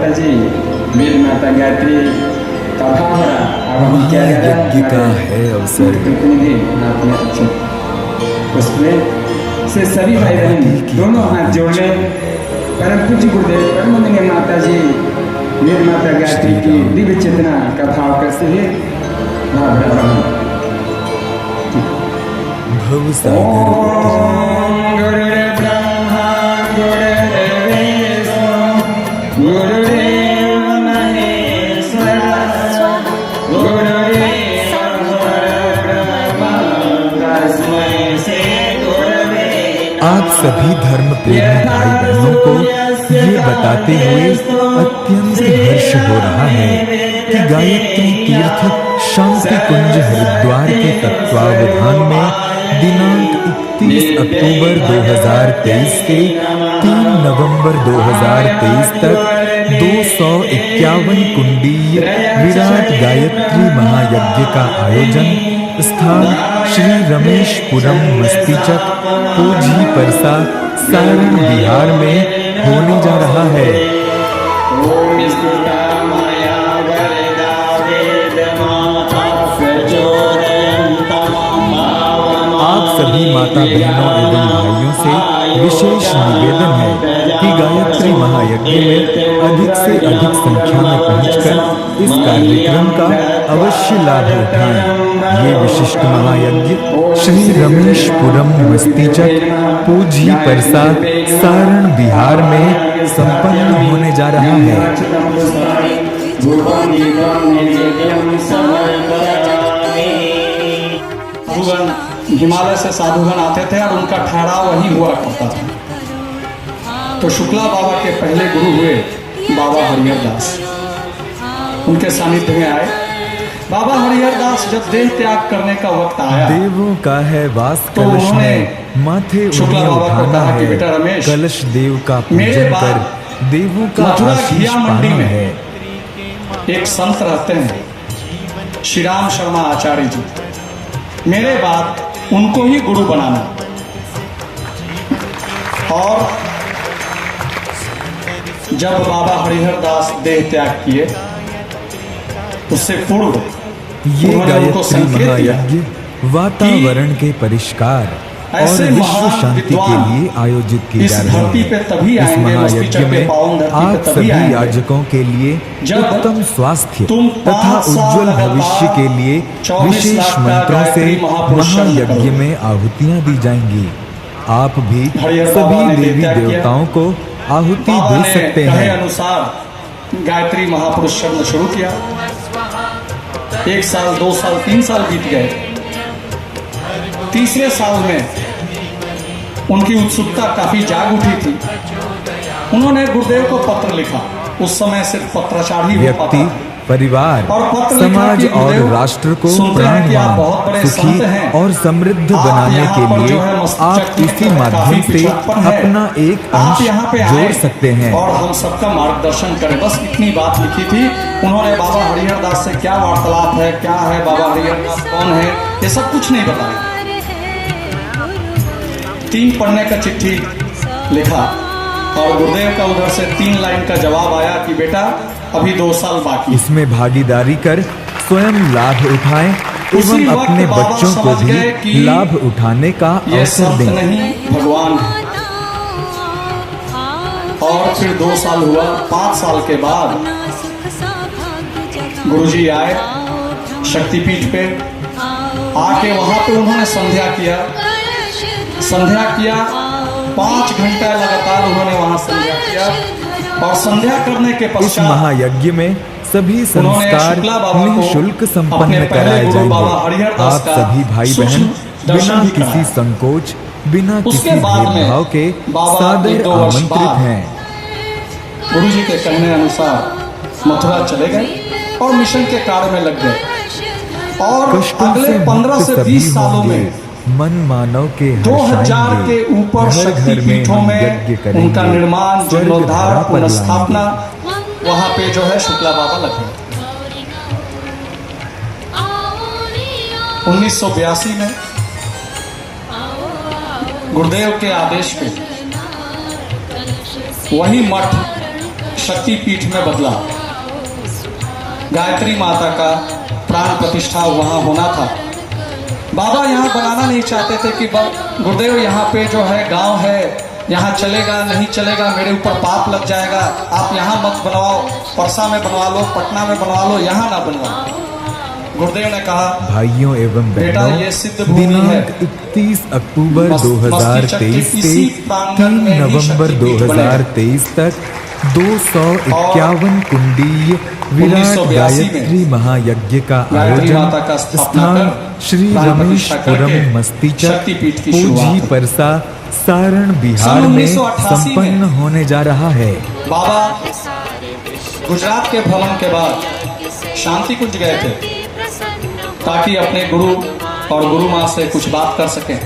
माता जी, मेरी माता गायत्री का भाव हो रहा। अब हम क्या करें? यज्ञ का है अवसर। उसमें से सभी भाई बहन दोनों हाथ जोड़ ले। परम पूज्य गुरुदेव परमानंद माता जी मेरी माता गायत्री की दिव्य चेतना का भाव करते हुए भाव रहा हूँ। भव सागर गुरुदेव ब्रह्मा गुरुदेव विष्णु गुरुदेव महेश्वरा गुरुदेव परब्रह्म तस्मै श्री गुरवे नमः। आप सभी धर्म प्रेमी भाई बहनों को ये बताते हुए अत्यंत हर्ष हो रहा है कि गायत्री तीर्थ शांति कुंज हरिद्वार के तत्वावधान में दिनांक 31 अक्टूबर 2023 से 3 नवंबर 2023 तक 251 कुंडीय विराट गायत्री महायज्ञ का आयोजन स्थान श्री रमेशपुरम मस्तीचक पोझी परसा सारण बिहार में होने जा रहा है। आप सभी माता बहनों एवं भाइयों से विशेष निवेदन है कि गायत्री महायज्ञ में अधिक से अधिक संख्या में पहुंचकर इस कार्यक्रम का अवश्य लाभ उठाएं। ये विशिष्ट महायज्ञ श्री रमेशपुरम मस्तीचक पोझी परसा सारण बिहार में संपन्न होने जा रहा है। हिमालय से साधुगण आते थे और उनका ठहराव वहीं हुआ करता था। तो शुक्ला बाबा के पहले गुरु हुए बाबा हरिहर दास, उनके सानिध्य में आए। बाबा हरिहर दास जब देह त्याग करने का वक्त आया, देवों का है वास तो कलश उन्होंने में, माथे शुक्ला उन्हें बाबा को उठाना कहा कि है। बेटा रमेश, कलश देव का मेरे पूजन बाद कर देवों का मथुरा आशीष घिया पाना मंडी में है। एक संत रहते हैं श्री राम शर्मा आचार्य जी, मेरे बाद उनको ही गुरु बनाना। और जब बाबा हरिहर दास देह त्याग किए, उससे पूर्व ये उन्होंने उनको गायत्री संकेत दिया महायज्ञ वातावरण के परिष्कार और ऐसे विश्व महान शांति के विद्वान लिए आयोजित की इस जा रही धरती पे है। तभी इस आएंगे, महायज्ञ मस्तीचक के में पावन धरती पे आप तभी सभी आएंगे याजकों के लिए जब उत्तम स्वास्थ्य तुम तथा 5 साल उज्जवल लगातार भविष्य के लिए 24 विशेष लाख का मंत्रों से गायत्री महापुरुष शब्द महायज्ञ करो। में आहुतियां दी जाएंगी। आप भी हरिहर बाबा सभी ने देवी त्याग किया। देवताओं को आहुति बाबा दे ने सकते कहे हैं। अनुसार गायत्री महापुरुष शब्द शुरू किया। 1 साल 2 साल 3 साल बीत गए। तीसरे साल में उनकी उत्सुकता काफी जाग उठी थी। उन्होंने गुरुदेव को पत्र लिखा। उस समय सिर्फ पत्राचार ही हो पाता व्यक्ति, था। परिवार, और पत्र लिखा समाज कि और गुरुदेव राष्ट्र को सुनते हैं कि आप बहुत प्राणवान, बड़े संत सुखी हैं। और समृद्ध आप बनाने यहाँ के पर लिए जो है मस्तिष्क आप में इसी काफी माध्यम से पिछड़ापन है। अपना एक आप अंश यहाँ पे जोड़ आए सकते हैं। और हम सबका मार्गदर्शन करें। बस इतनी बात लिखी थी। उन्होंने बाबा हरिहर दास से क्या वार्तालाप है, क्या है, बाबा हरिहर दास कौन है, ये सब कुछ नहीं बताया। 3 पन्ने का चिट्ठी लिखा और गुरुदेव का उधर से 3 लाइन का जवाब आया कि बेटा अभी 2 साल बाकी। इसमें भागीदारी कर स्वयं लाभ उठाएं उसी एवं वक्त अपने बाबा बच्चों को समझ गए भी कि लाभ उठाने का ये अवसर संत दें। नहीं भगवान है। और फिर 2 साल हुआ। 5 साल के बाद गुरुजी आए शक्तिपीठ पे। आके वहां पे उन्होंने संध्या किया। 5 घंटा लगातार उन्होंने वहां संध्या किया। और संध्या करने के इस पश्चात महायज्ञ में सभी उन्होंने संस्कार शुक्ला बाबा को निःशुल्क अपने संपन्न पहले कराए गुरु बाबा हरिहर जाएंगे। दास आप का सभी भाई सूक्ष्म बहन दर्शन बिना भी किसी कराएं। संकोच, बिना उसके किसी बाद में भेदभाव के बाबा सादर 1-2 वर्ष आमंत्रित बाद हैं। गुरुजी के कहने अनुसार मथुरा चले गए और मिशन के कार्य में लग गए। और कष्टों अगले से 15 मुक्त से सभी 20 सालों होंगे, में मन मानव के 2000 के ऊपर शक्तिपीठों में उनका निर्माण, जीर्णोद्धार, पुनर्स्थापना, वहां पे जो है शुक्ला बाबा लगे। 1982 में गुरुदेव के आदेश पे वही मठ शक्तिपीठ में बदला। गायत्री माता का प्राण प्रतिष्ठा वहां होना था। बाबा यहाँ बनाना नहीं चाहते थे कि गुरुदेव यहाँ पे जो है गांव है, यहाँ चलेगा नहीं चलेगा, मेरे ऊपर पाप लग जाएगा, आप यहाँ मत बनवाओ, परसा में बनवा लो, पटना में बनवा लो, यहाँ ना बनवाओ। गुरुदेव ने कहा, भाइयों एवं बेटा बहनों, ये सिद्ध भूमि है। दिनांक 31 अक्टूबर 2023 से 3 नवंबर 2023 तक 251 कुंडीय विराट 1982 गायत्री महायज्ञ का गायत्री माता का आयोजन स्थापना स्थान कर श्री प्राण प्रतिष्ठा रमेशपुरम करके मस्तीचक शक्तिपीठ की पूजी शुरुआत। परसा सारण बिहार सन में 1988 संपन्न होने जा रहा है। बाबा गुजरात के भ्रमण के बाद शांति कुंज गए थे ताकि अपने गुरु और गुरु माँ से कुछ बात कर सकें।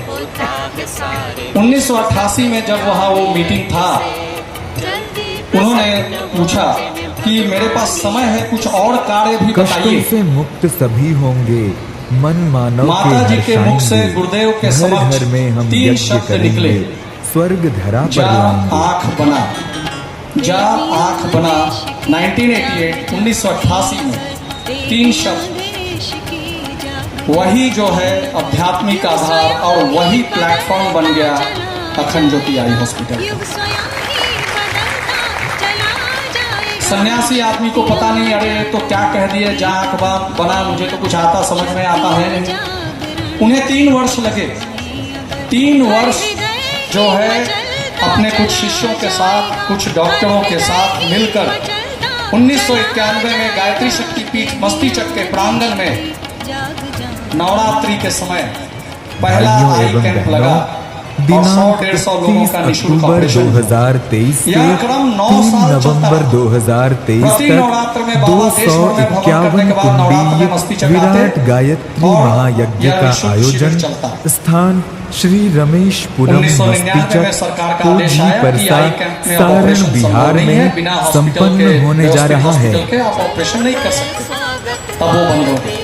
1988 में जब वहाँ वो मीटिंग था, उन्होंने पूछा कि मेरे पास समय है, कुछ और कार्य भी कष्टों बताइए। से मुक्त सभी होंगे, मन मानव माता जी के मुख से हर्षाएंगे। गुरुदेव के घर समक्ष घर में हम 3 यज्ञ शब्द करेंगे, निकले। स्वर्ग धरा पर जा लाएंगे। आंख बना, जा आंख बना। 1988 में 3 शब्द, वही जो है आध्यात्मिक आधार और वही प्लेटफॉर्म बन गया अखंड ज्योति आई हॉस्पिटल। सन्यासी आदमी को पता नहीं, अरे तो क्या कह दिए, जा आंख बना, मुझे तो कुछ आता समझ में आता है नहीं। उन्हें 3 वर्ष लगे। 3 वर्ष जो है अपने कुछ शिष्यों के साथ, कुछ डॉक्टरों के साथ मिलकर 1991 में गायत्री शक्तिपीठ मस्तीचक के प्रांगण में नवरात्रि के समय पहला भाइयों आई एवं कैंप बहनों, लगा और दिनांक 100-150 लोगों 31 का निःशुल्क अक्टूबर ऑपरेशन 2023 से यह क्रम 9 3 साल नवंबर चलता। 2023 प्रति नवरात्र में तक बाबा देश भर में भ्रमण करने 251 के बाद नवरात्र में मस्तीचक कुंडीय आते विराट गायत्री और महायज्ञ यह का निःशुल्क आयोजन शिविर चलता। स्थान श्री रमेशपुरम 1999 में सरकार का आदेश पूजी आया कि परसा आई कैंप में अब सारण ऑपरेशन बिहार संभव नहीं है, में बिना हॉस्पिटल संपन्न के होने जा रहा है। हॉस्पिटल के आप ऑपरेशन नहीं कर सकते, तब वो बंद हो गए।